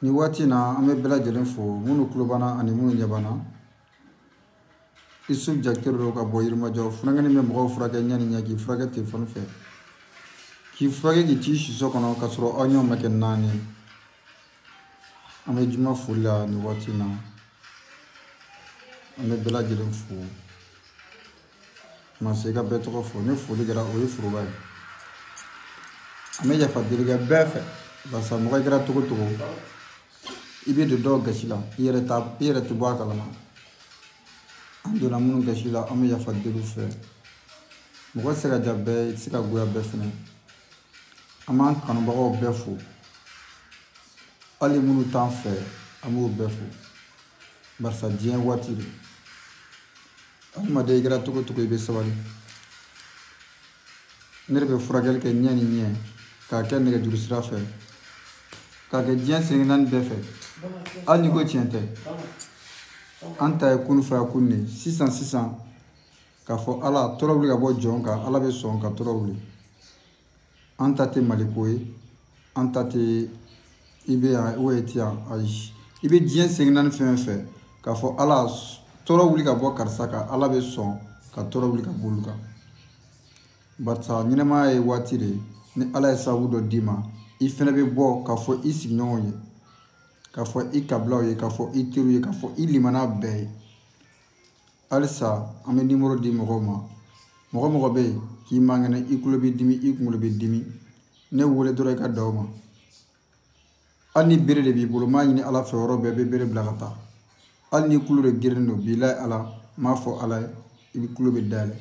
ni waati na an bɛ bɛɛ lajɛlen fo minnu tulo b'an ani minnu ɲɛ b'an na. Isuf Jakite do ka bɔ Yirimajɔ. Funankɛni bɛ mɔgɔw furakɛ ɲɛ ni ɲɛ k'i furakɛ telefɔni fɛ. K'i furakɛ k'i ci siso kɔnɔ k'a sɔrɔ aw ɲɛw ma kɛ naani. An bɛ juma foli la ni waati na. An bɛ bɛɛ lajɛlen fo. Ma se ka bɛɛ tɔgɔ fɔ. Ni foli kɛra o ye foroba ye. An bɛ yafa deli kɛ bɛɛ fɛ. Barisa mɔgɔ kɛra cogo cogo i bɛ don dɔw gasi la i yɛrɛ tɛ bɔ a kalama. An donna minnu gasi la an bɛ yafa deli fɛ. Mɔgɔ tɛ se ka ja bɛɛ i tɛ se ka goya bɛɛ fɛnɛ. An b'an kanubagaw bɛɛ fo. Hali minnu t'an fɛ an b'o bɛɛ fo. Barisa diɲɛ waati de. Adamaden i kɛra cogo cogo i bɛ sabali. Ne de bɛ furakɛli kɛ ɲɛ ni ɲɛ k'a kɛ nɛgɛjuru sira fɛ k'a kɛ diɲɛ sen naani bɛɛ fɛ. Hali ni ko tiɲɛ tɛ an ta ye kunu fɛ kun de sisan k'a fɔ ala tɔɔrɔ wuli ka bɔ jɔn kan ala bɛ sɔn ka tɔɔrɔ wuli. An ta tɛ maliko ye an ta tɛ i bɛ yan o ye ti yan ayi i bɛ diɲɛ sen naani fɛn fɛ k'a fɔ ala tɔɔrɔ wuli ka bɔ karisa kan ala bɛ sɔn ka tɔɔrɔ wuli ka bɔ olu kan. Barisa ɲɛnɛmaya ye waati de ni ala ye sababu dɔ d'i ma i fɛnɛ bɛ bɔ k'a fɔ i sigiɲɔgɔnw ye k'a fɔ i kabilaw ye k'a fɔ i teriw ye k'a fɔ i limana bɛɛ ye. Halisa an bɛ nimoro di mɔgɔw ma mɔgɔ bɛ yen k'i mankɛnɛ i kulo bɛ dimi i kunkolo bɛ dimi ne wele dɔrɔn i ka da o ma. Hali ni bere de b'i bolo m'a ɲini ala fɛ yɔrɔ bɛɛ i bɛ bere bila ka taa. Hali ni kulo de geren don bilahi ala m'a fɔ ala ye i bɛ kulo bɛ dayɛlɛ.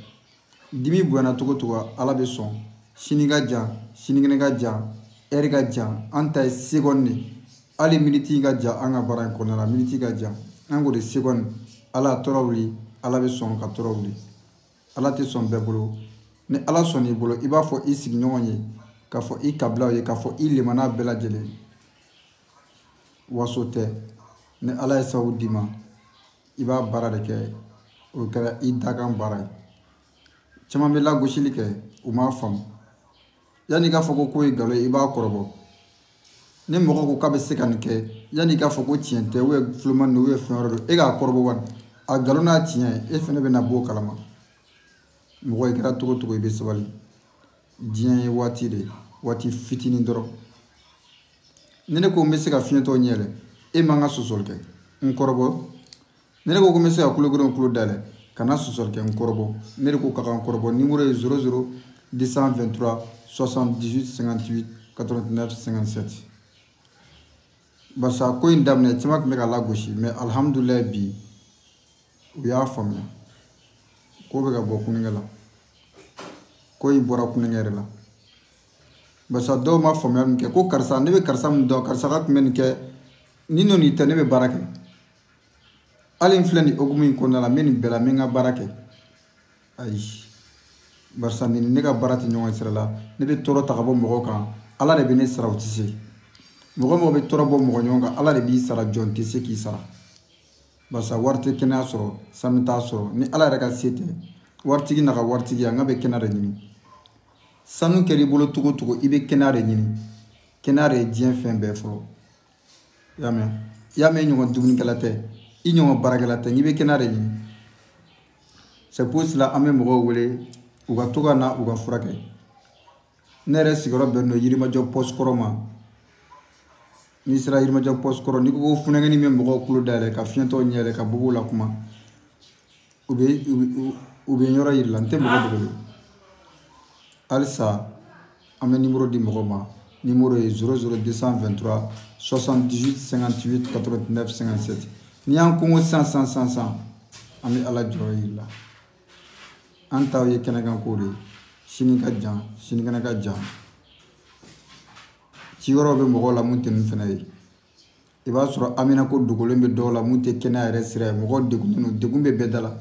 Dimi bonyana cogo cogo ala bɛ sɔn sini ka jan sinikɛnɛ ka jan ɛri ka jan an ta ye seconde de hali miniti ka jan an ka baara in kɔnɔna la miniti ka jan an k'o de seconde ala tɔɔrɔ wuli ala bɛ sɔn ka tɔɔrɔ wuli. Ala tɛ sɔn bɛɛ bolo ni ala sɔn n'i bolo i b'a fɔ i sigiɲɔgɔn ye k'a fɔ i kabilaw ye k'a fɔ i limana bɛɛ lajɛlen waso tɛ ni ala ye sababu d'i ma i b'a baara de kɛ o kɛra i dakan baara ye. Caman bɛ lagosili kɛ u m'a faamu yanni i k'a fɔ ko ye nkalon ye i b'a kɔrɔbɔ. Ni mɔgɔ ko k'a bɛ se ka nin kɛ yanni i k'a fɔ ko tiɲɛ tɛ fulomani don fɛn wɛrɛ don e k'a kɔrɔbɔ wani a nkalon n'a tiɲɛ e fɛnɛ bɛ na bɔ o kalama. Mɔgɔ i kɛra cogo cogo i bɛ sabali diɲɛ ye waati de waati fitinin dɔrɔn. Ni ne ko n bɛ se ka fiɲɛtɔ ɲɛ yɛlɛ e man ka sɔsɔli kɛ n kɔrɔbɔ. Ni ne ko n bɛ se ka kulokoron kulo dayɛlɛ kana sɔsɔli kɛ n kɔrɔbɔ. Ne de ko ka kan kɔrɔbɔ numéro ye 00 223 78 58 89 57. Barisa ko in daminɛ caman tun bɛ ka lagosi mais alhamdulilayi bi u y'a faamuya ko bɛ ka bɔ kununkɛ la ko in bɔra kununkɛ yɛrɛ la. Barisa dɔw ma faamuya min kɛ ko karisa ne bɛ karisa min dɔn karisa ka tun bɛ nin kɛ ni n'o tɛ ne bɛ baara kɛ hali n filɛ nin hokumu in kɔnɔna la n bɛ nin bɛɛ la n bɛ n ka baara kɛ ayi. Barisa ni ne ka baara tɛ ɲɔgɔn sira la ne bɛ tɔɔrɔ ta ka bɔ mɔgɔw kan ala de bɛ ne sara o tɛ se. Mɔgɔ bɛ tɔɔrɔ bɔ mɔgɔ ɲɔgɔn kan ala de b'i sara jɔn tɛ se k'i sara. Barisa wari tɛ kɛnɛya sɔrɔ sanu t'a sɔrɔ ni ala yɛrɛ ka se tɛ waritigi n'a ka waritigi an ka bɛ kɛnɛya de ɲini. Sanu kɛra i bolo cogo cogo i bɛ kɛnɛya de ɲini kɛnɛya de ye diɲɛ fɛn bɛɛ fɔlɔ i y'a mɛn i ɲɔgɔn dumunikɛla tɛ i ɲɔgɔn baarakɛla tɛ n'i bɛ kɛnɛya de ɲini. C'est pour cela an bɛ mɔgɔw wele u ka to ka na u ka furakɛ. Ne yɛrɛ sigiyɔrɔ bɛnnen don Yirimajɔ poste kɔrɔ ma. N'i sera Yirimajɔ poste kɔrɔ n'i ko ko funankɛni bɛ mɔgɔw kulo dayɛlɛ ka fiɲɛtɔ ɲɛ yɛlɛ ka bobow la kuma u bɛ yɔrɔ yiri la n tɛ mɔgɔ dogo. Halisa an bɛ numéro di mɔgɔw ma numéro ye 00 223 78 58 89 57. N'i y'an kongo sisan an bɛ ala jɔyɔrɔ yiri la. An taw ye kɛnɛkan ko de sini ka jan sinikɛnɛ ka jan ciyɔrɔ bɛ mɔgɔw la mun tɛ nin fɛnɛ ye. I b'a sɔrɔ amina ko dogolen bɛ dɔw la mun tɛ kɛnɛya yɛrɛ sira ye mɔgɔ degunnen don degun bɛ bɛɛ da la.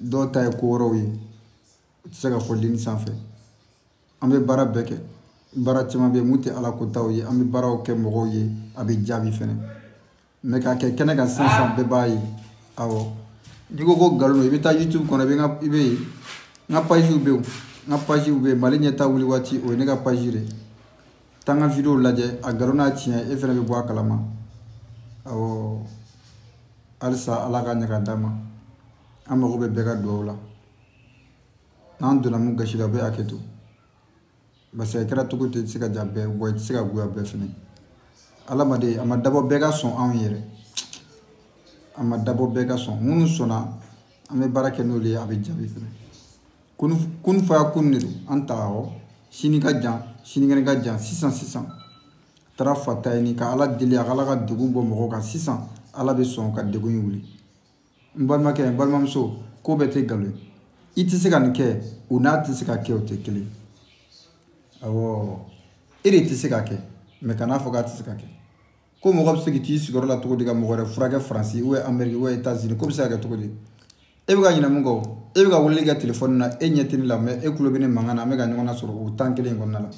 Dɔw ta ye ko wɛrɛw ye u tɛ se ka fɔ ligne sanfɛ. An bɛ baara bɛɛ kɛ baara caman bɛ yen mun tɛ ala ko taw ye an bɛ baaraw kɛ mɔgɔw ye a bɛ jaabi fɛnɛ mais k'a kɛ kɛnɛ kan sisan bɛɛ b'a ye awɔ. N'i ko nkalon don i bɛ taa YouTube kɔnɔ i bɛ yen n ka pages bɛ yen n ka pages bɛ yen Mali ɲɛta wuli waati o ye ne ka page de taa n ka video lajɛ a nkalon n'a tiɲɛ e fɛnɛ bɛ bɔ a kalama awɔ halisa ala ka ɲɛ ka d'an ma an mago bɛ bɛɛ ka dugawu la n'an donna mun gasi la o bɛ hakɛ to parce que a kɛra cogo tɛ i tɛ se ka ja bɛɛ wa i tɛ se ka goya bɛɛ fɛnɛ adamaden a ma dabɔ bɛɛ ka sɔn anw yɛrɛ a ma dabɔ bɛɛ ka sɔn minnu sɔnna an bɛ baara kɛ n'olu ye a bɛ jaabi fɛnɛ kun faya kun de don an ta awɔ sini ka jan sinikɛnɛ ka jan sisan taara fata ɲini ka ala deli a ka ala ka degun bɔ mɔgɔw kan sisan ala bɛ sɔn ka degun in wuli n balimakɛ n balimamuso ko bɛɛ tɛ nkalon ye i tɛ se ka nin kɛ o n'a tɛ se ka kɛ o tɛ kelen awɔ e de tɛ se ka kɛ mɛ kan'a fɔ k'a tɛ se ka kɛ ko mɔgɔ bɛ se k'i t'i sigiyɔrɔ la cogo di ka mɔgɔ wɛrɛ furakɛ Faransi ou Amérique ou États-Unis ko bɛ se ka kɛ cogo di e bɛ ka ɲinɛ mun kɔ e bɛ ka weleli kɛ telefɔni na e ɲɛ tɛ ne la mɛ e tulo bɛ ne mankan na an bɛ ka ɲɔgɔn lasɔrɔ o temps kelen in kɔnɔna la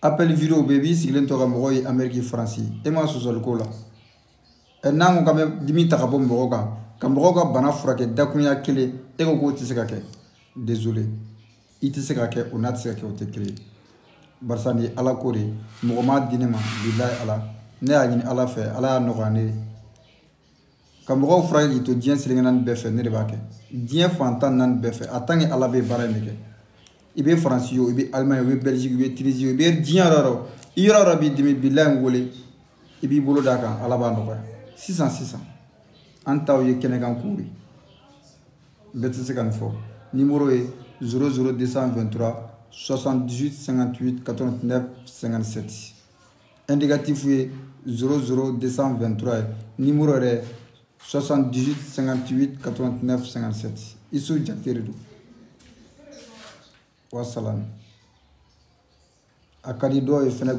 appel vidéo bɛ yen i b'i sigilen to ka mɔgɔw ye Amérique Faransi e ma sɔsɔli k'o la n'an ko k'an bɛ dimi ta ka bɔ mɔgɔw kan ka mɔgɔw ka bana furakɛ dakurunya kelen e ko k'o tɛ se ka kɛ désolé i tɛ se ka kɛ o n'a tɛ se ka kɛ o tɛ kelen ye barisa nin ye ala ko de ye mɔgɔ m'a di ne ma bilahi ala ne y'a ɲini ala fɛ ala y'a nɔgɔya ne ye ka mɔgɔw furakɛ k'i to diɲɛ siriŋɛ naani bɛɛ fɛ ne de b'a kɛ diɲɛ fantan naani bɛɛ fɛ en tant que ala bɛ baara in de kɛ i bɛ Faransi o i bɛ Allemagne o i bɛ Belgique i bɛ Tunisie o i bɛ diɲɛ yɔrɔ o yɔrɔ b'i dimi bilahi n wele i b'i bolo d'a kan ala b'a nɔgɔya sisan an taw ye kɛnɛkan kow de bɛɛ tɛ se ka nin fɔ numéro ye 00223 78 58 89 57 indicatif ye 00223 ye numéro yɛrɛ 78 58 89 57 Isu Jakite de don wassalam a ka di dɔw ye fɛnɛ